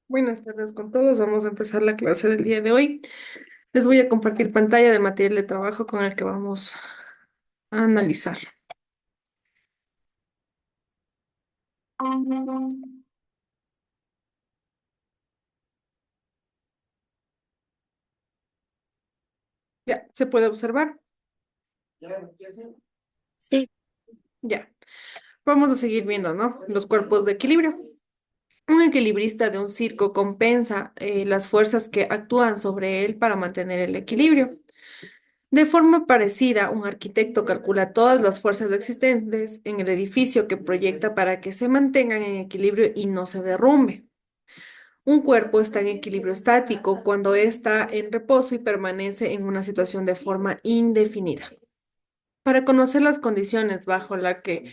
Buenas tardes con todos. Vamos a empezar la clase del día de hoy. Les voy a compartir pantalla de material de trabajo con el que vamos a analizar. Ya, se puede observar. Sí, Ya, vamos a seguir viendo, ¿no? Los cuerpos de equilibrio. Un equilibrista de un circo compensa las fuerzas que actúan sobre él para mantener el equilibrio. De forma parecida, un arquitecto calcula todas las fuerzas existentes en el edificio que proyecta para que se mantengan en equilibrio y no se derrumbe. Un cuerpo está en equilibrio estático cuando está en reposo y permanece en una situación de forma indefinida. Para conocer las condiciones bajo las que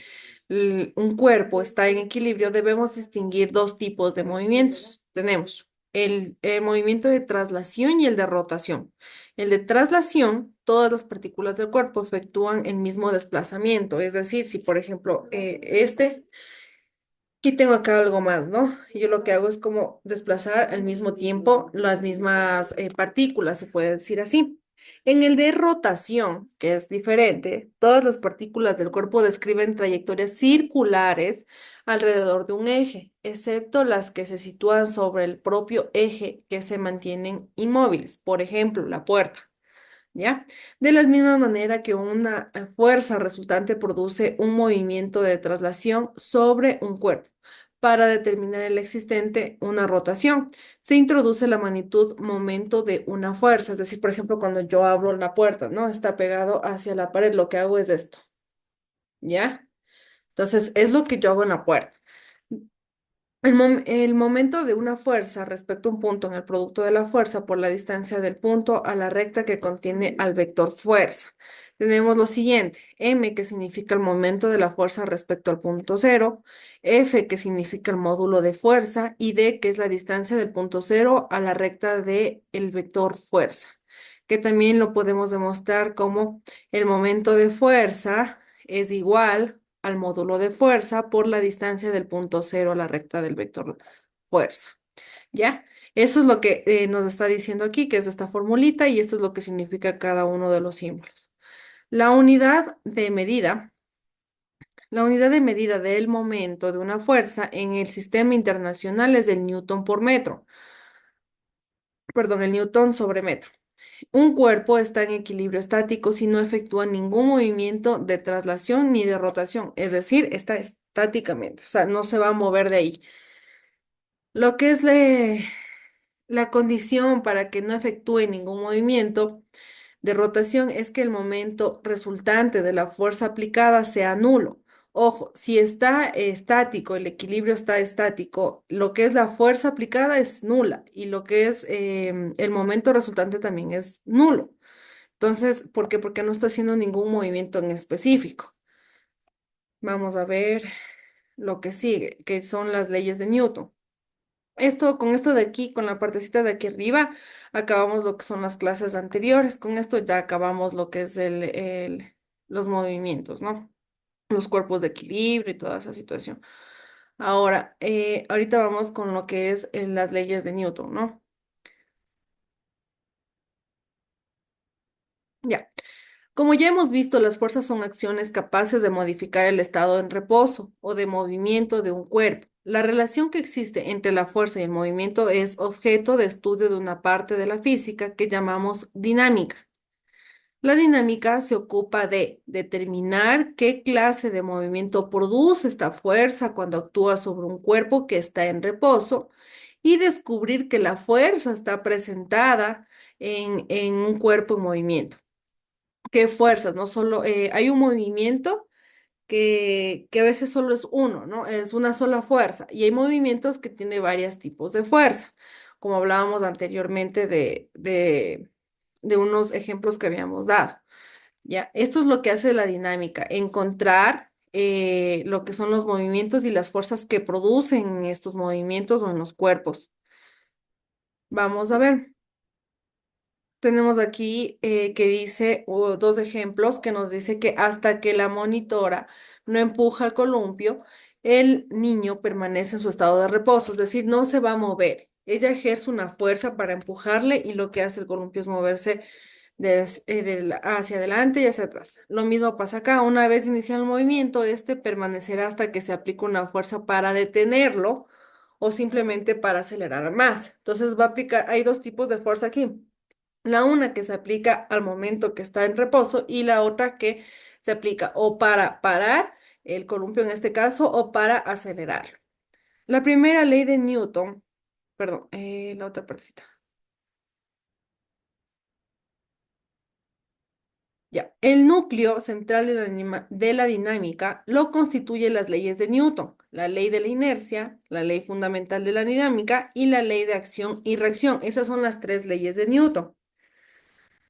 un cuerpo está en equilibrio, debemos distinguir dos tipos de movimientos. Tenemos el movimiento de traslación y el de rotación. El de traslación, todas las partículas del cuerpo efectúan el mismo desplazamiento. Es decir, si por ejemplo aquí tengo acá algo más, ¿no? Yo lo que hago es como desplazar al mismo tiempo las mismas partículas, se puede decir así. En el de rotación, que es diferente, todas las partículas del cuerpo describen trayectorias circulares alrededor de un eje, excepto las que se sitúan sobre el propio eje que se mantienen inmóviles. Por ejemplo, la puerta. ¿Ya? De la misma manera que una fuerza resultante produce un movimiento de traslación sobre un cuerpo. Para determinar el existente, una rotación, se introduce la magnitud momento de una fuerza. Es decir, por ejemplo, cuando yo abro la puerta, ¿no? Está pegado hacia la pared, lo que hago es esto, ¿ya? Entonces, es lo que yo hago en la puerta. El momento de una fuerza respecto a un punto en el producto de la fuerza por la distancia del punto a la recta que contiene al vector fuerza. Tenemos lo siguiente, m que significa el momento de la fuerza respecto al punto cero, f que significa el módulo de fuerza y d que es la distancia del punto cero a la recta del vector fuerza, que también lo podemos demostrar como el momento de fuerza es igual al módulo de fuerza por la distancia del punto cero a la recta del vector fuerza. ¿Ya? Eso es lo que nos está diciendo aquí, que es esta formulita, y esto es lo que significa cada uno de los símbolos. La unidad de medida, la unidad de medida del momento de una fuerza en el sistema internacional es el newton por metro, perdón, el newton sobre metro. Un cuerpo está en equilibrio estático si no efectúa ningún movimiento de traslación ni de rotación, es decir, está estáticamente, o sea, no se va a mover de ahí. Lo que es la condición para que no efectúe ningún movimiento de rotación es que el momento resultante de la fuerza aplicada sea nulo. Ojo, si está estático, el equilibrio está estático, lo que es la fuerza aplicada es nula y lo que es el momento resultante también es nulo. Entonces, ¿por qué? Porque no está haciendo ningún movimiento en específico. Vamos a ver lo que sigue, que son las leyes de Newton. Con esto de aquí, con la partecita de aquí arriba, acabamos lo que son las clases anteriores. Con esto ya acabamos lo que es los movimientos, ¿no? Los cuerpos de equilibrio y toda esa situación. Ahora, ahorita vamos con lo que es las leyes de Newton, ¿no? Ya. Como ya hemos visto, las fuerzas son acciones capaces de modificar el estado en reposo o de movimiento de un cuerpo. La relación que existe entre la fuerza y el movimiento es objeto de estudio de una parte de la física que llamamos dinámica. La dinámica se ocupa de determinar qué clase de movimiento produce esta fuerza cuando actúa sobre un cuerpo que está en reposo y descubrir que la fuerza está presentada en un cuerpo en movimiento. ¿Qué fuerzas? No solo hay un movimiento que a veces solo es uno, ¿no? Es una sola fuerza. Y hay movimientos que tienen varios tipos de fuerza, como hablábamos anteriormente de unos ejemplos que habíamos dado. ¿Ya? Esto es lo que hace la dinámica, encontrar lo que son los movimientos y las fuerzas que producen estos movimientos o en los cuerpos. Vamos a ver. Tenemos aquí que dice, dos ejemplos que nos dice que hasta que la monitora no empuja el columpio, el niño permanece en su estado de reposo, es decir, no se va a mover. ella ejerce una fuerza para empujarle y lo que hace el columpio es moverse hacia adelante y hacia atrás. Lo mismo pasa acá. Una vez iniciado el movimiento, este permanecerá hasta que se aplique una fuerza para detenerlo o simplemente para acelerar más. Entonces va a aplicar, hay dos tipos de fuerza aquí. La una que se aplica al momento que está en reposo y la otra que se aplica o para parar el columpio en este caso o para acelerar. La primera ley de Newton, perdón, la otra partecita. Ya, el núcleo central de de la dinámica lo constituyen las leyes de Newton, la ley de la inercia, la ley fundamental de la dinámica y la ley de acción y reacción. Esas son las tres leyes de Newton.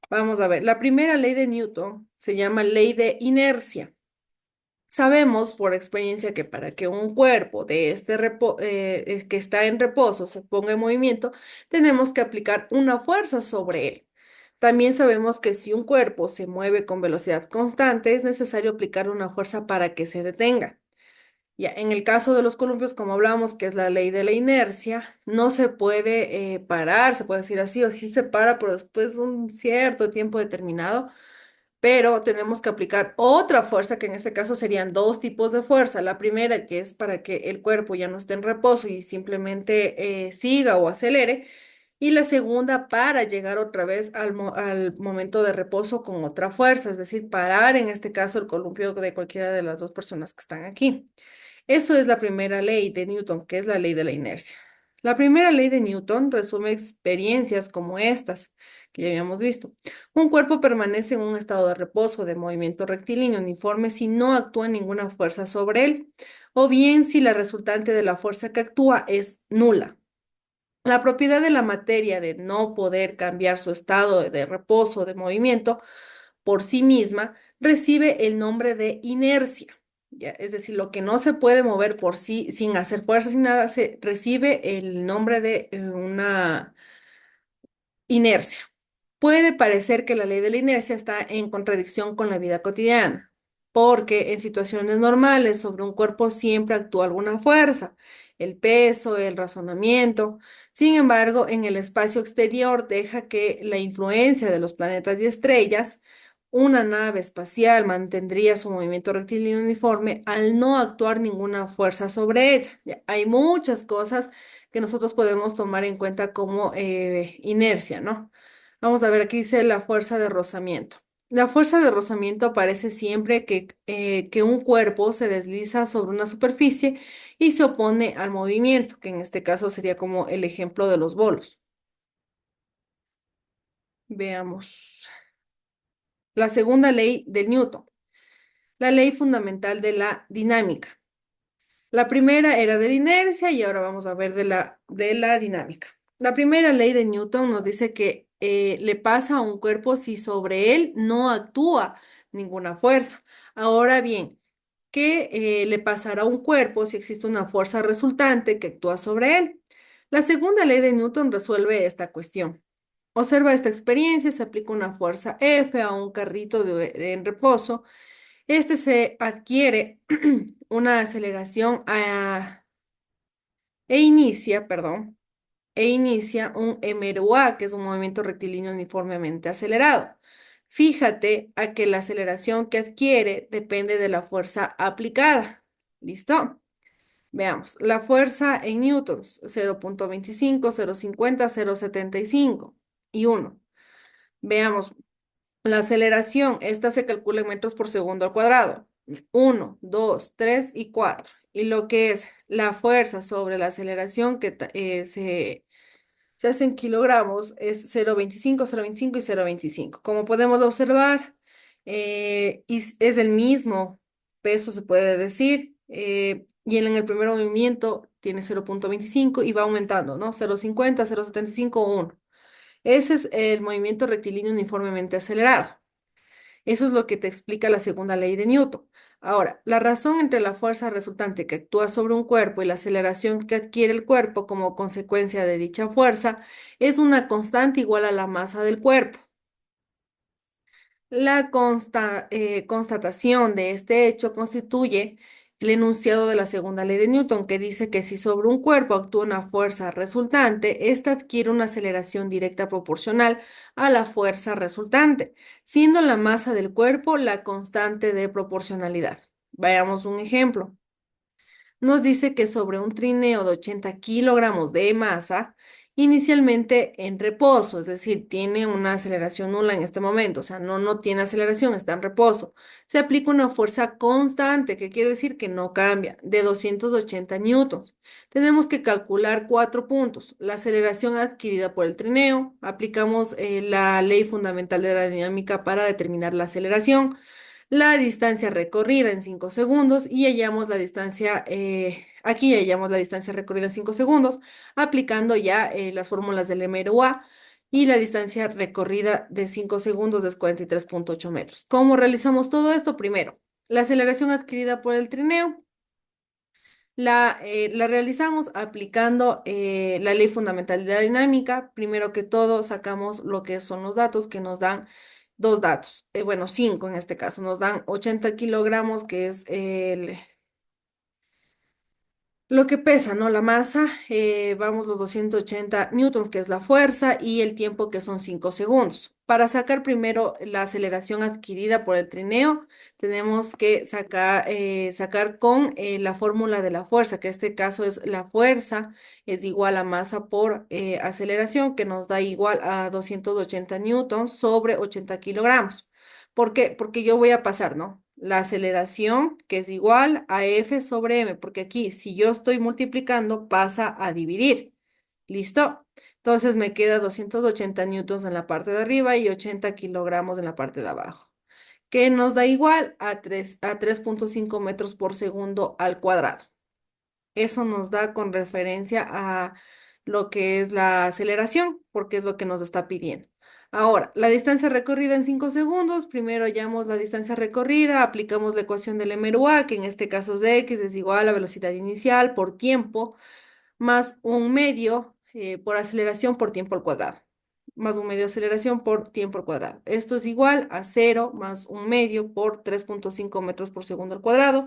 Vamos a ver, la primera ley de Newton se llama ley de inercia. Sabemos por experiencia que para que un cuerpo de que está en reposo se ponga en movimiento, tenemos que aplicar una fuerza sobre él. También sabemos que si un cuerpo se mueve con velocidad constante, es necesario aplicar una fuerza para que se detenga. Ya, en el caso de los columpios, como hablábamos, que es la ley de la inercia, no se puede parar, se puede decir así, o sí se para, pero después de un cierto tiempo determinado, pero tenemos que aplicar otra fuerza, que en este caso serían dos tipos de fuerza. La primera, que es para que el cuerpo ya no esté en reposo y simplemente siga o acelere. Y la segunda, para llegar otra vez al momento de reposo con otra fuerza, es decir, parar en este caso el columpio de cualquiera de las dos personas que están aquí. Eso es la primera ley de Newton, que es la ley de la inercia. La primera ley de Newton resume experiencias como estas que ya habíamos visto. Un cuerpo permanece en un estado de reposo, de movimiento rectilíneo uniforme, si no actúa ninguna fuerza sobre él, o bien si la resultante de la fuerza que actúa es nula. La propiedad de la materia de no poder cambiar su estado de reposo, de movimiento, por sí misma, recibe el nombre de inercia. ¿Ya? Es decir, lo que no se puede mover por sí sin hacer fuerza, sin nada, se recibe el nombre de una inercia. Puede parecer que la ley de la inercia está en contradicción con la vida cotidiana, porque en situaciones normales sobre un cuerpo siempre actúa alguna fuerza, el peso, el razonamiento. Sin embargo, en el espacio exterior deja que la influencia de los planetas y estrellas, una nave espacial mantendría su movimiento rectilíneo uniforme al no actuar ninguna fuerza sobre ella. Ya, hay muchas cosas que nosotros podemos tomar en cuenta como inercia, ¿no? Vamos a ver, aquí dice la fuerza de rozamiento. La fuerza de rozamiento aparece siempre que un cuerpo se desliza sobre una superficie y se opone al movimiento, que en este caso sería como el ejemplo de los bolos. Veamos. La segunda ley de Newton, la ley fundamental de la dinámica. La primera era de la inercia y ahora vamos a ver de la dinámica. La primera ley de Newton nos dice que le pasa a un cuerpo si sobre él no actúa ninguna fuerza. Ahora bien, ¿qué le pasará a un cuerpo si existe una fuerza resultante que actúa sobre él? La segunda ley de Newton resuelve esta cuestión. Observa esta experiencia, se aplica una fuerza F a un carrito en reposo. Este se adquiere una aceleración perdón, e inicia un MRUA, que es un movimiento rectilíneo uniformemente acelerado. Fíjate a que la aceleración que adquiere depende de la fuerza aplicada. ¿Listo? Veamos. La fuerza en newtons, 0,25, 0,50, 0,75 y 1. Veamos. La aceleración, esta se calcula en metros por segundo al cuadrado. Uno, 2, 3 y 4. Y lo que es la fuerza sobre la aceleración se hace en kilogramos es 0,25, 0,25 y 0,25. Como podemos observar, es el mismo peso, se puede decir, y en el primer movimiento tiene 0,25 y va aumentando, ¿no? 0,50, 0,75 o 1. Ese es el movimiento rectilíneo uniformemente acelerado. Eso es lo que te explica la segunda ley de Newton. Ahora, la razón entre la fuerza resultante que actúa sobre un cuerpo y la aceleración que adquiere el cuerpo como consecuencia de dicha fuerza es una constante igual a la masa del cuerpo. La constatación de este hecho constituye el enunciado de la segunda ley de Newton, que dice que si sobre un cuerpo actúa una fuerza resultante, ésta adquiere una aceleración directa proporcional a la fuerza resultante, siendo la masa del cuerpo la constante de proporcionalidad. Veamos un ejemplo. Nos dice que sobre un trineo de 80 kilogramos de masa, inicialmente en reposo, es decir, tiene una aceleración nula en este momento, o sea, no tiene aceleración, está en reposo. Se aplica una fuerza constante, que quiere decir que no cambia, de 280 newtons. Tenemos que calcular 4 puntos. La aceleración adquirida por el trineo, aplicamos la ley fundamental de la dinámica para determinar la aceleración, la distancia recorrida en 5 segundos y hallamos la distancia, aquí hallamos la distancia recorrida en 5 segundos, aplicando ya las fórmulas del MRUA y la distancia recorrida de 5 segundos es 43,8 metros. ¿Cómo realizamos todo esto? Primero, la aceleración adquirida por el trineo. La realizamos aplicando la ley fundamental de la dinámica. Primero que todo, sacamos lo que son los datos que nos dan dos datos, bueno, cinco en este caso, nos dan 80 kilogramos, que es lo que pesa, ¿no? La masa, vamos los 280 newtons, que es la fuerza, y el tiempo, que son 5 segundos. Para sacar primero la aceleración adquirida por el trineo, tenemos que sacar con la fórmula de la fuerza, que en este caso es la fuerza es igual a masa por aceleración, que nos da igual a 280 newtons sobre 80 kilogramos. ¿Por qué? Porque yo voy a pasar, ¿no? La aceleración, que es igual a F sobre M, porque aquí si yo estoy multiplicando, pasa a dividir. ¿Listo? Entonces me queda 280 newtons en la parte de arriba y 80 kilogramos en la parte de abajo, que nos da igual a 3,5 metros por segundo al cuadrado. Eso nos da con referencia a lo que es la aceleración, porque es lo que nos está pidiendo. Ahora, la distancia recorrida en 5 segundos. Primero hallamos la distancia recorrida, aplicamos la ecuación del MRUA, que en este caso es de x es igual a la velocidad inicial por tiempo, más un medio por aceleración por tiempo al cuadrado, más un medio de aceleración por tiempo al cuadrado. Esto es igual a cero más un medio por 3,5 metros por segundo al cuadrado.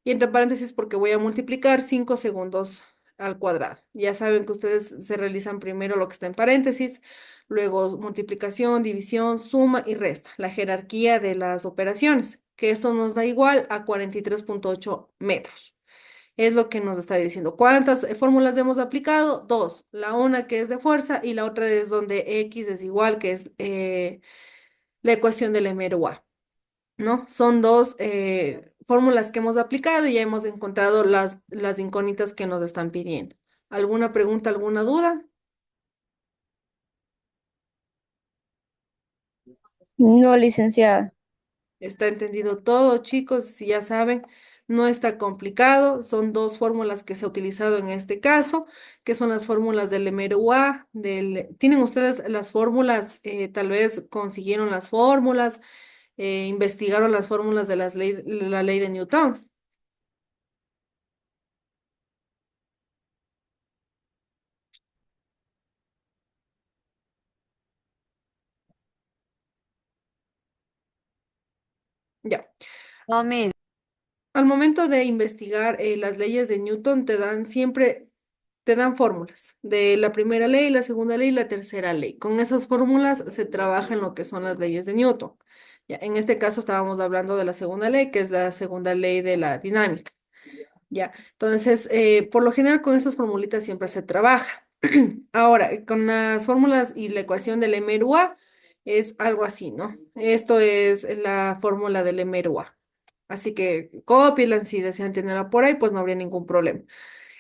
Y entre paréntesis, porque voy a multiplicar 5 segundos al cuadrado. Ya saben que ustedes se realizan primero lo que está en paréntesis, luego multiplicación, división, suma y resta, la jerarquía de las operaciones, que esto nos da igual a 43,8 metros. Es lo que nos está diciendo. ¿Cuántas fórmulas hemos aplicado? Dos. La una, que es de fuerza, y la otra es donde X es igual, que es la ecuación del MRUA. ¿No? Son dos fórmulas que hemos aplicado y ya hemos encontrado las incógnitas que nos están pidiendo. ¿Alguna pregunta, alguna duda? No, licenciada. ¿Está entendido todo, chicos? Si ya saben, no está complicado. Son dos fórmulas que se ha utilizado en este caso, que son las fórmulas del MRUA, ¿Tienen ustedes las fórmulas? Tal vez consiguieron las fórmulas, investigaron las fórmulas de la ley de Newton. Ya. Mami. Al momento de investigar las leyes de Newton, te dan fórmulas de la primera ley, la segunda ley y la tercera ley. Con esas fórmulas se trabaja en lo que son las leyes de Newton. Ya, en este caso estábamos hablando de la segunda ley, que es la segunda ley de la dinámica. Ya, entonces, por lo general con esas formulitas siempre se trabaja. Ahora, con las fórmulas y la ecuación del MRUA es algo así, ¿no? Esto es la fórmula del MRUA. Así que cópienla si desean tenerla por ahí, pues no habría ningún problema.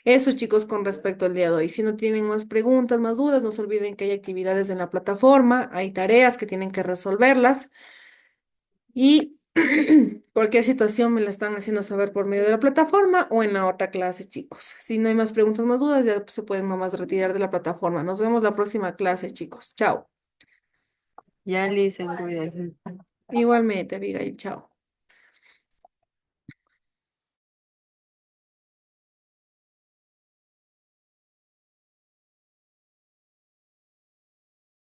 Eso, chicos, con respecto al día de hoy. Si no tienen más preguntas, más dudas, no se olviden que hay actividades en la plataforma, hay tareas que tienen que resolverlas y cualquier situación me la están haciendo saber por medio de la plataforma o en la otra clase, chicos. Si no hay más preguntas, más dudas, ya se pueden nomás retirar de la plataforma. Nos vemos la próxima clase, chicos. Chao. Ya, licen, cuídense. Igualmente, Abigail, chao.